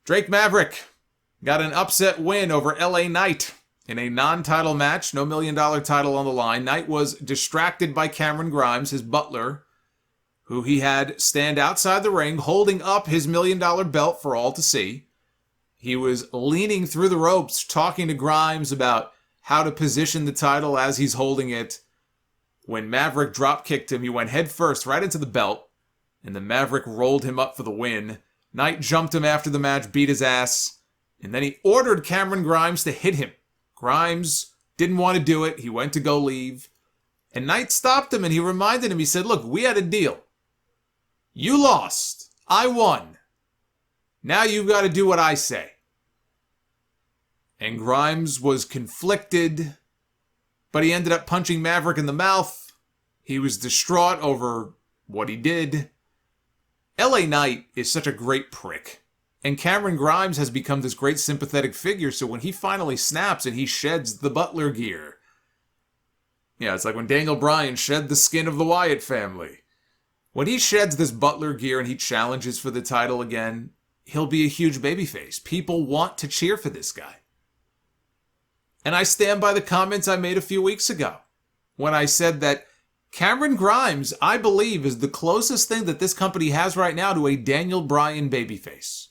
Drake Maverick got an upset win over LA Knight in a non-title match. No $1 million title on the line. Knight was distracted by Cameron Grimes, his butler, who he had stand outside the ring holding up his $1 million belt for all to see. He was leaning through the ropes talking to Grimes about how to position the title as he's holding it. When Maverick drop-kicked him, he went head first right into the belt, and the Maverick rolled him up for the win. Knight jumped him after the match, beat his ass, and then he ordered Cameron Grimes to hit him. Grimes didn't want to do it. He went to go leave, and Knight stopped him, and he reminded him, he said, look, we had a deal. You lost. I won. Now you've got to do what I say. And Grimes was conflicted, but he ended up punching Maverick in the mouth. He was distraught over what he did. LA Knight is such a great prick. And Cameron Grimes has become this great sympathetic figure, so when he finally snaps and he sheds the butler gear, yeah, it's like when Daniel Bryan shed the skin of the Wyatt family. When he sheds this butler gear and he challenges for the title again, he'll be a huge babyface. People want to cheer for this guy. And I stand by the comments I made a few weeks ago when I said that Cameron Grimes, I believe, is the closest thing that this company has right now to a Daniel Bryan babyface.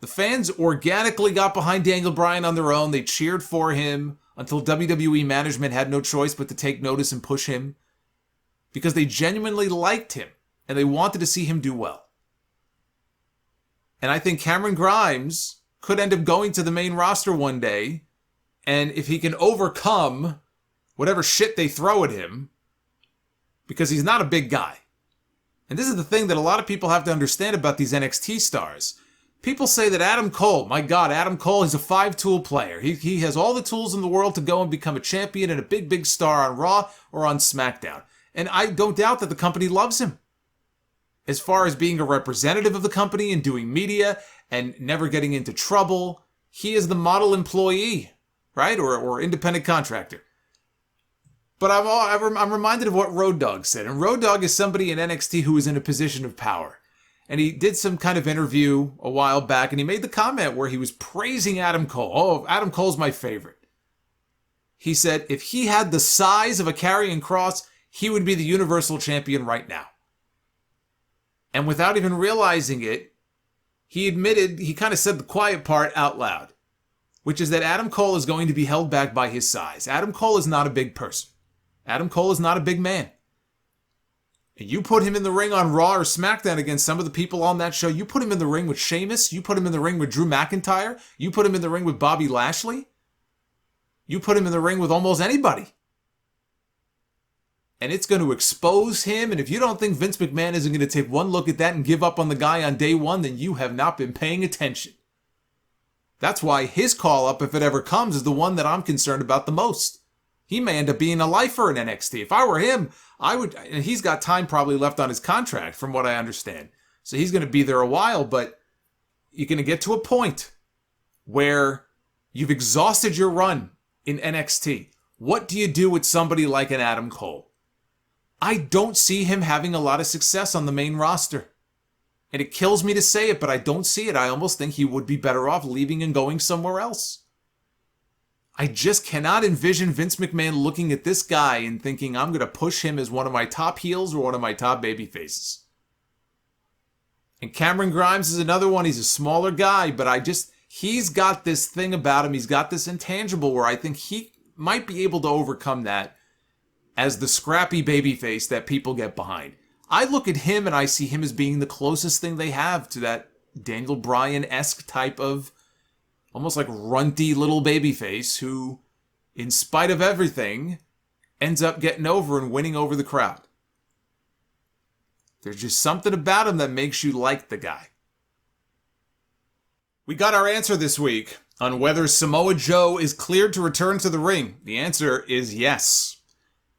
The fans organically got behind Daniel Bryan on their own. They cheered for him until WWE management had no choice but to take notice and push him because they genuinely liked him and they wanted to see him do well. And I think Cameron Grimes could end up going to the main roster one day, and if he can overcome whatever shit they throw at him, because he's not a big guy. And this is the thing that a lot of people have to understand about these NXT stars. People say that Adam Cole, my God, Adam Cole, he's a 5-tool player. He has all the tools in the world to go and become a champion and a big, big star on Raw or on Smackdown. And I don't doubt that the company loves him. As far as being a representative of the company and doing media and never getting into trouble, he is the model employee, right? Or independent contractor. But I'm reminded of what Road Dogg said. And Road Dogg is somebody in NXT who is in a position of power. And he did some kind of interview a while back, and he made the comment where he was praising Adam Cole. Oh, Adam Cole's my favorite. He said if he had the size of a Karrion Kross, he would be the Universal Champion right now. And without even realizing it, he admitted, he kind of said the quiet part out loud, which is that Adam Cole is going to be held back by his size. Adam Cole is not a big person. Adam Cole is not a big man. And you put him in the ring on Raw or SmackDown against some of the people on that show. You put him in the ring with Sheamus. You put him in the ring with Drew McIntyre. You put him in the ring with Bobby Lashley. You put him in the ring with almost anybody. And it's going to expose him. And if you don't think Vince McMahon isn't going to take one look at that and give up on the guy on day one, then you have not been paying attention. That's why his call-up, if it ever comes, is the one that I'm concerned about the most. He may end up being a lifer in NXT. If I were him, I would... And he's got time probably left on his contract, from what I understand. So he's going to be there a while, but you're going to get to a point where you've exhausted your run in NXT. What do you do with somebody like an Adam Cole? I don't see him having a lot of success on the main roster. And it kills me to say it, but I don't see it. I almost think he would be better off leaving and going somewhere else. I just cannot envision Vince McMahon looking at this guy and thinking, I'm going to push him as one of my top heels or one of my top baby faces. And Cameron Grimes is another one. He's a smaller guy, but he's got this thing about him. He's got this intangible where I think he might be able to overcome that as the scrappy babyface that people get behind. I look at him and I see him as being the closest thing they have to that Daniel Bryan-esque type of almost like runty little babyface who, in spite of everything, ends up getting over and winning over the crowd. There's just something about him that makes you like the guy. We got our answer this week on whether Samoa Joe is cleared to return to the ring. The answer is yes.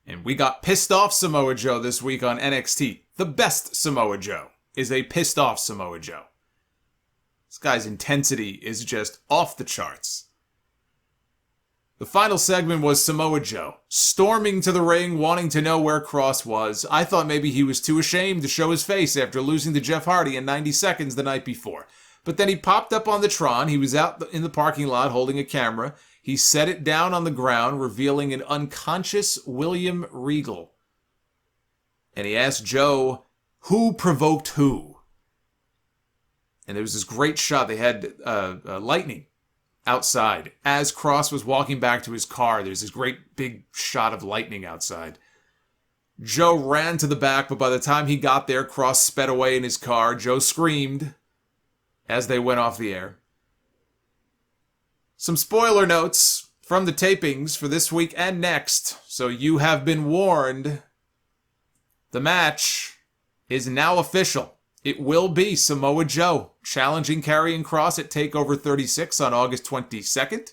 And we got pissed off Samoa Joe this week on NXT. The best Samoa Joe is a pissed off Samoa Joe. This guy's intensity is just off the charts. The final segment was Samoa Joe storming to the ring, wanting to know where Kross was. I thought maybe he was too ashamed to show his face after losing to Jeff Hardy in 90 seconds the night before. But then he popped up on the Tron. He was out in the parking lot holding a camera. He set it down on the ground, revealing an unconscious William Regal. And he asked Joe, who provoked who? And there was this great shot. They had lightning outside. As Cross was walking back to his car, there's this great big shot of lightning outside. Joe ran to the back, but by the time he got there, Cross sped away in his car. Joe screamed as they went off the air. Some spoiler notes from the tapings for this week and next, so you have been warned. The match is now official. It will be Samoa Joe challenging Karrion Kross at TakeOver 36 on August 22nd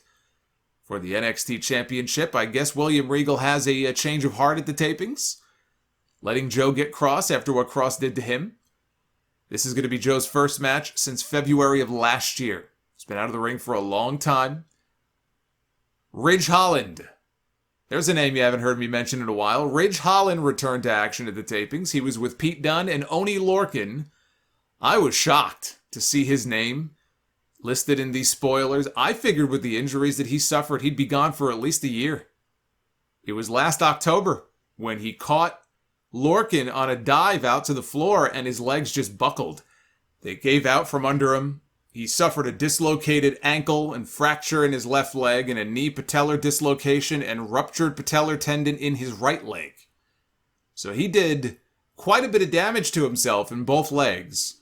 for the NXT Championship. I guess William Regal has a change of heart at the tapings, letting Joe get Kross after what Kross did to him. This is going to be Joe's first match since February of last year. He's been out of the ring for a long time. Ridge Holland. There's a name you haven't heard me mention in a while. Ridge Holland returned to action at the tapings. He was with Pete Dunne and Oney Lorcan. I was shocked to see his name listed in these spoilers. I figured with the injuries that he suffered, he'd be gone for at least a year. It was last October when he caught Lorcan on a dive out to the floor and his legs just buckled. They gave out from under him. He suffered a dislocated ankle and fracture in his left leg and a knee patellar dislocation and ruptured patellar tendon in his right leg. So he did quite a bit of damage to himself in both legs.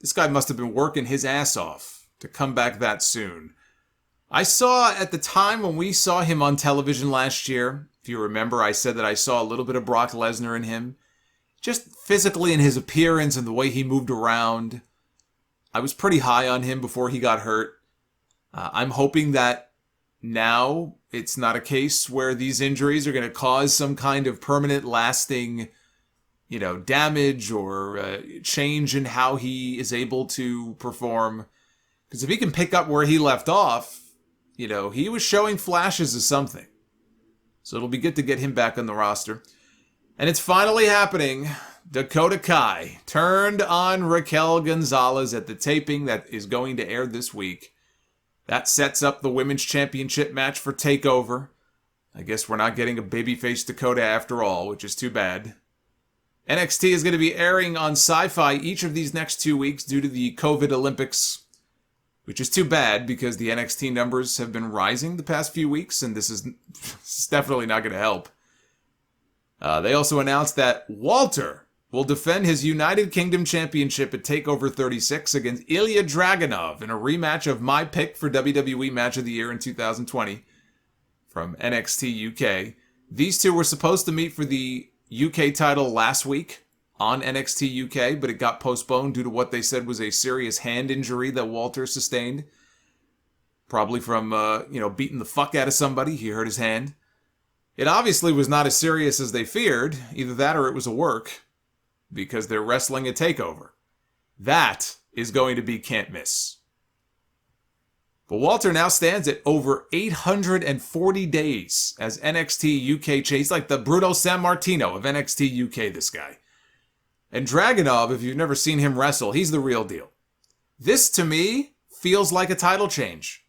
This guy must have been working his ass off to come back that soon. I saw at the time when we saw him on television last year, if you remember, I said that I saw a little bit of Brock Lesnar in him. Just physically in his appearance and the way he moved around. I was pretty high on him before he got hurt. I'm hoping that now it's not a case where these injuries are going to cause some kind of permanent, lasting, damage or change in how he is able to perform. Because if he can pick up where he left off, he was showing flashes of something. So it'll be good to get him back on the roster. And it's finally happening. Dakota Kai turned on Raquel Gonzalez at the taping that is going to air this week. That sets up the Women's Championship match for TakeOver. I guess we're not getting a babyface Dakota after all, which is too bad. NXT is going to be airing on Sci-Fi each of these next 2 weeks due to the COVID Olympics, which is too bad because the NXT numbers have been rising the past few weeks, and this is definitely not going to help. They also announced that Walter will defend his United Kingdom Championship at TakeOver 36 against Ilya Dragunov in a rematch of my pick for WWE Match of the Year in 2020 from NXT UK. These two were supposed to meet for the UK title last week on NXT UK, but it got postponed due to what they said was a serious hand injury that Walter sustained. Probably from, beating the fuck out of somebody. He hurt his hand. It obviously was not as serious as they feared. Either that or it was a work. Because they're wrestling a TakeOver. That is going to be can't miss. But Walter now stands at over 840 days as NXT UK champ. He's like the Bruno Sammartino of NXT UK, this guy. And Dragunov, if you've never seen him wrestle, he's the real deal. This, to me, feels like a title change.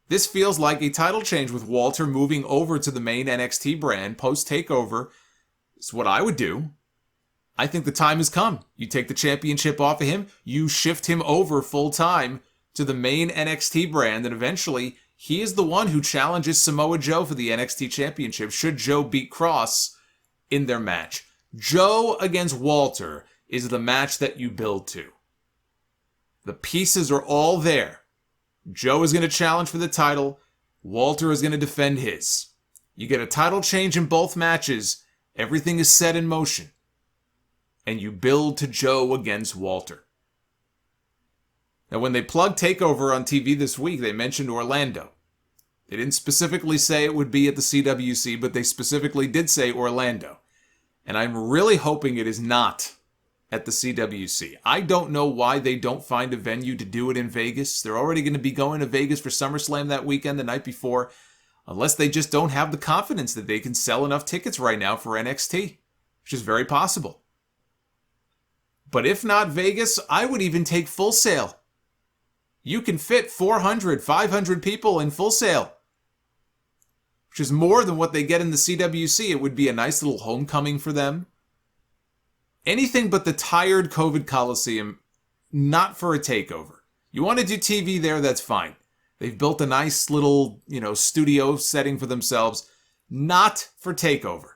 This feels like a title change with Walter moving over to the main NXT brand post-TakeOver. It's what I would do. I think the time has come. You take the championship off of him, you shift him over full-time to the main NXT brand, and eventually he is the one who challenges Samoa Joe for the NXT championship should Joe beat Kross in their match. Joe against Walter is the match that you build to. The pieces are all there. Joe is going to challenge for the title. Walter is going to defend his. You get a title change in both matches. Everything is set in motion. And you build to Joe against Walter. Now, when they plugged TakeOver on TV this week, they mentioned Orlando. They didn't specifically say it would be at the CWC, but they specifically did say Orlando. And I'm really hoping it is not at the CWC. I don't know why they don't find a venue to do it in Vegas. They're already going to be going to Vegas for SummerSlam that weekend, the night before, unless they just don't have the confidence that they can sell enough tickets right now for NXT, which is very possible. But if not Vegas, I would even take Full Sail. You can fit 400, 500 people in Full Sail, which is more than what they get in the CWC. It would be a nice little homecoming for them. Anything but the tired COVID Coliseum, not for a takeover. You want to do TV there, that's fine. They've built a nice little, studio setting for themselves. Not for takeover.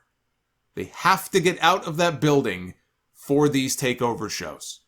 They have to get out of that building for these takeover shows.